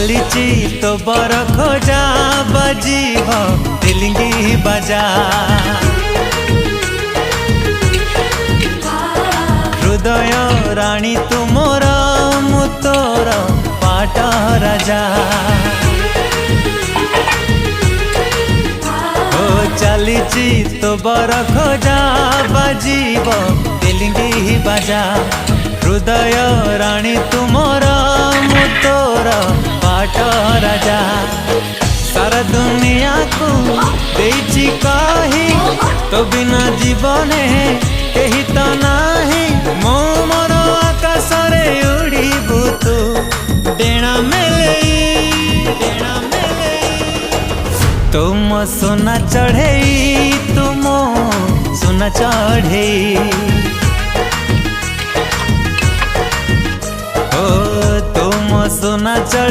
चलीची तो बर खोजा बजीब तिलिंगी बाजा हृदय राणी तुमर मु तोर पाट राजा ओ चलीची तो बर खोजा बजीब तिलिंगी बाजा हृदय राणी तुमर मु तोर पाट राजा सारा दुनिया को देइछि कही तो बिना जीवने कही तो नाही मो मोर आकाश रे उड़ीबु तू डेणा मेले तुम सोना चढ़े तुम सोना चढ़े ओ तुम सोना चढ़